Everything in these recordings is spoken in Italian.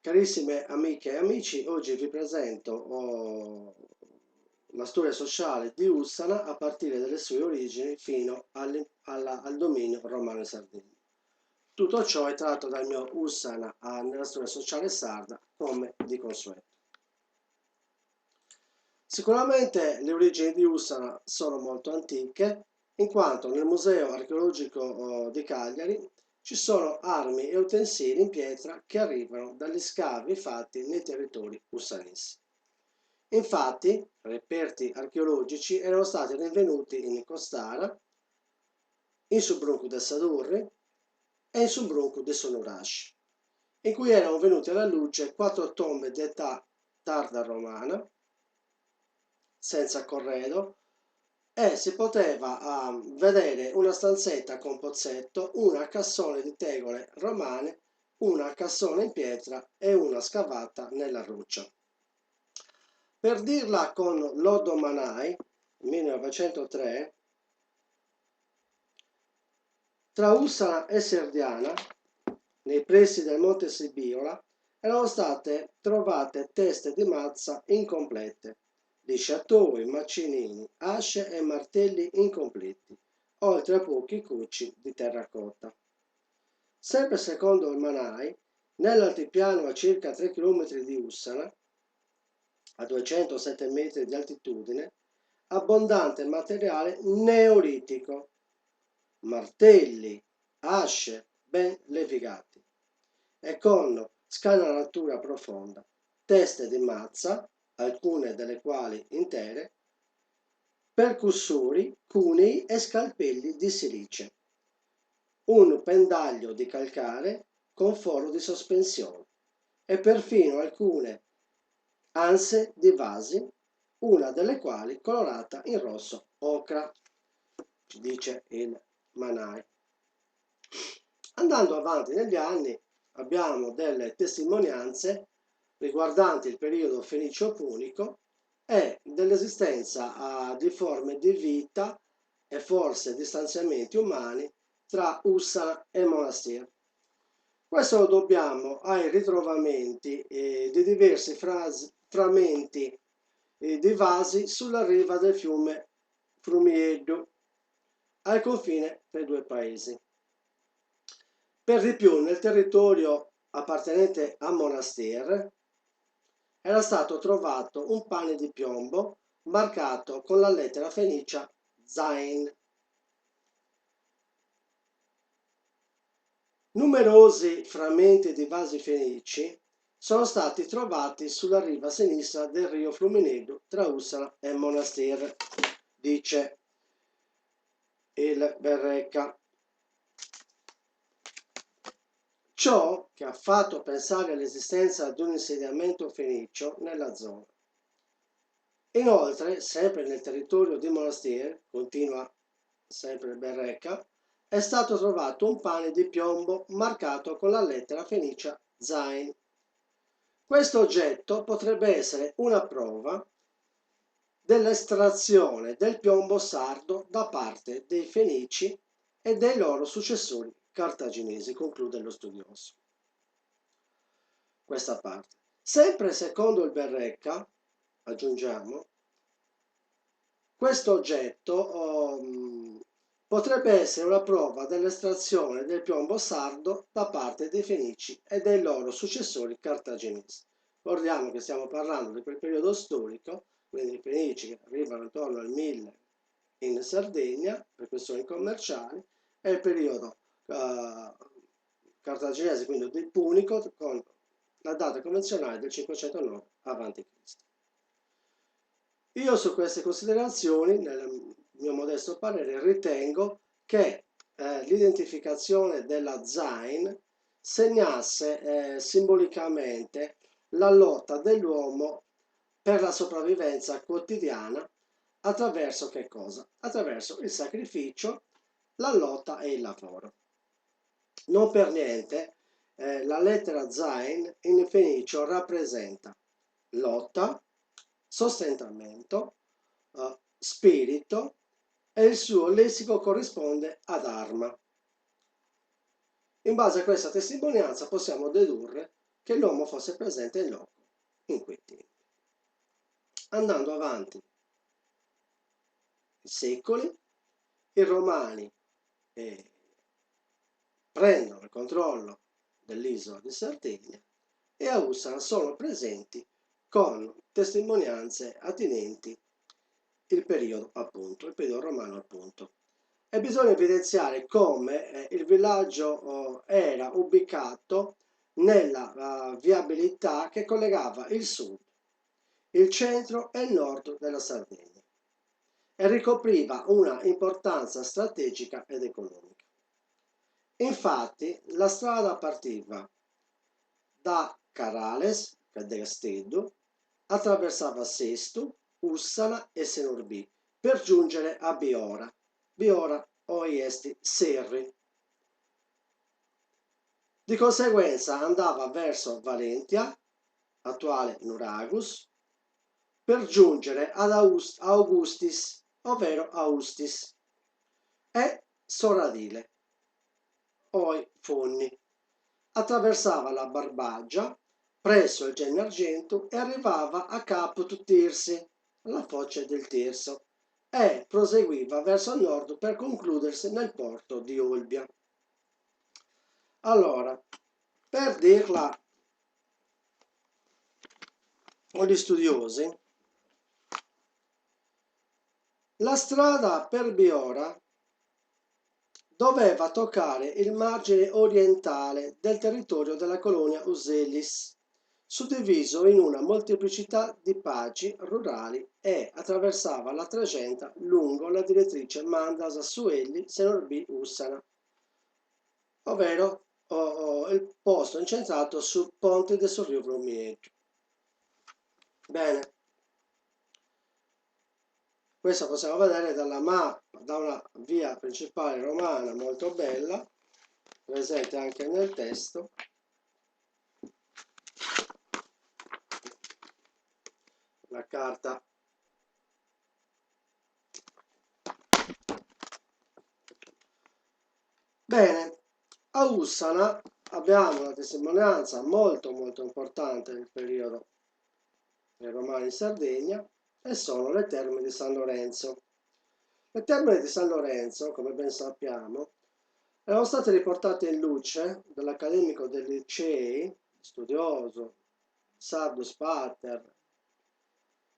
Carissime amiche e amici, oggi vi presento la storia sociale di Ussana a partire dalle sue origini fino al dominio romano in Sardegna. Tutto ciò è tratto dal mio Ussana nella storia sociale sarda, come di consueto. Sicuramente le origini di Ussana sono molto antiche, in quanto nel Museo archeologico di Cagliari ci sono armi e utensili in pietra che arrivano dagli scavi fatti nei territori ussanesi. Infatti, reperti archeologici erano stati rinvenuti in Costara, in Subruncu del Sadurri e in Subruncu del Sonurash, in cui erano venute alla luce 4 tombe di età tarda romana, senza corredo, e si poteva vedere una stanzetta con pozzetto, una cassone di tegole romane, una cassone in pietra e una scavata nella roccia. Per dirla con Loddo Manai, 1903, tra Ussana e Serdiana, nei pressi del Monte Sibiola, erano state trovate teste di mazza incomplete, di sciatoi, macinini, asce e martelli incompleti, oltre a pochi cucci di terracotta. Sempre secondo il Manai, nell'altipiano a circa 3 km di Ussana, a 207 metri di altitudine, abbondante materiale neolitico, martelli, asce ben levigati e con scanalatura profonda, teste di mazza, alcune delle quali intere, percussori, cunei e scalpelli di silice, un pendaglio di calcare con foro di sospensione e perfino alcune anse di vasi, una delle quali colorata in rosso ocra, ci dice il Manai. Andando avanti negli anni abbiamo delle testimonianze riguardanti il periodo fenicio-punico e dell'esistenza di forme di vita e forse di stanziamenti umani tra Ussana e Monastir. Questo lo dobbiamo ai ritrovamenti di diversi frammenti di vasi sulla riva del fiume Frumiedo, al confine tra i due paesi. Per di più, nel territorio appartenente a Monastir era stato trovato un pane di piombo marcato con la lettera fenicia Zain. Numerosi frammenti di vasi fenici sono stati trovati sulla riva sinistra del rio Fluminedo tra Ussana e Monastir, dice il Berrecca. Ciò che ha fatto pensare all'esistenza di un insediamento fenicio nella zona. Inoltre, sempre nel territorio di Monastir, continua sempre Berrecca, è stato trovato un pane di piombo marcato con la lettera fenicia Zain. Questo oggetto potrebbe essere una prova dell'estrazione del piombo sardo da parte dei Fenici e dei loro successori cartaginesi, conclude lo studioso. Questa parte. Sempre secondo il Berrecca, aggiungiamo, questo oggetto potrebbe essere una prova dell'estrazione del piombo sardo da parte dei Fenici e dei loro successori cartaginesi. Ricordiamo che stiamo parlando di quel periodo storico, quindi i Fenici che arrivano intorno al 1000 in Sardegna per questioni commerciali, e il periodo cartaginese, quindi del Punico, con la data convenzionale del 509 a.C. Io su queste considerazioni, nel mio modesto parere, ritengo che l'identificazione della Zain segnasse simbolicamente la lotta dell'uomo per la sopravvivenza quotidiana attraverso che cosa? Attraverso il sacrificio, la lotta e il lavoro. Non per niente la lettera Zain in fenicio rappresenta lotta, sostentamento, spirito, e il suo lessico corrisponde ad arma. In base a questa testimonianza possiamo dedurre che l'uomo fosse presente in loco in quei tempi. Andando avanti i secoli, i romani prendono il controllo dell'isola di Sardegna e a Ussana sono presenti con testimonianze attinenti il periodo romano appunto. E bisogna evidenziare come il villaggio era ubicato nella viabilità che collegava il sud, il centro e il nord della Sardegna e ricopriva una importanza strategica ed economica. Infatti la strada partiva da Carrales, Castedo, attraversava Sesto, Ussana e Senorbì per giungere a Biora, o Iesti Serri. Di conseguenza andava verso Valentia, attuale Nuragus, per giungere ad Augustis, ovvero Austis, e Soradile, poi Fonni. Attraversava la Barbagia presso il Gennargentu e arrivava a Capo Tirsi, alla foce del Tirso, e proseguiva verso nord per concludersi nel porto di Olbia. Allora, per dirla con gli studiosi, la strada per Biora doveva toccare il margine orientale del territorio della colonia Usellis, suddiviso in una molteplicità di pagi rurali, e attraversava la Trecenta lungo la direttrice Manda-Sassuelli-Senorbì-Ussana, ovvero il posto incentrato sul ponte del Rio Vlomieto. Bene, questo possiamo vedere dalla mappa, da una via principale romana molto bella, presente anche nel testo. La carta bene, a Ussana abbiamo una testimonianza molto importante del periodo dei Romani in Sardegna, e sono le terme di San Lorenzo. Le terme di San Lorenzo, come ben sappiamo, erano state riportate in luce dall'accademico dei licei, studioso Sardus Pater,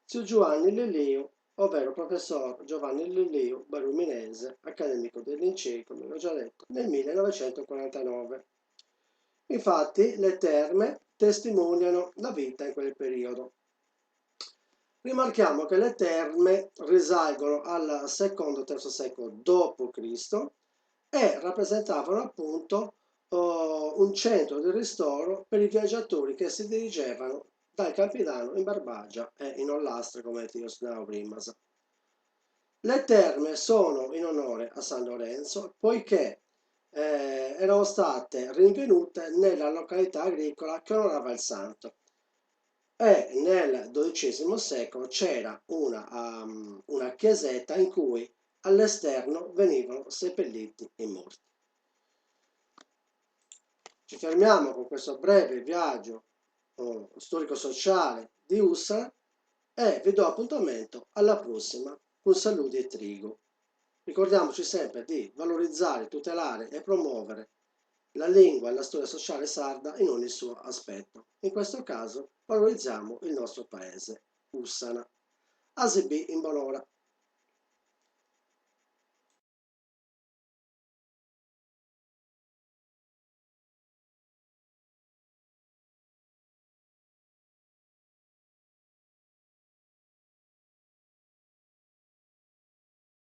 Zio Giovanni Lelio, ovvero professor Giovanni Lelio Baruminese, accademico dei licei, come ho già detto, nel 1949. Infatti le terme testimoniano la vita in quel periodo. Rimarchiamo che le terme risalgono al secondo-terzo secolo d.C. e rappresentavano appunto un centro di ristoro per i viaggiatori che si dirigevano dal Campidano in Barbagia e in Ollastre, come ti ho prima. Le terme sono in onore a San Lorenzo poiché erano state rinvenute nella località agricola che onorava il santo. E nel XII secolo c'era una chiesetta in cui all'esterno venivano seppelliti i morti. Ci fermiamo con questo breve viaggio storico-sociale di Ussana e vi do appuntamento alla prossima con saluti e trigo. Ricordiamoci sempre di valorizzare, tutelare e promuovere la lingua e la storia sociale sarda in ogni suo aspetto. In questo caso valorizziamo il nostro paese, Ussana. Asibi in bonora.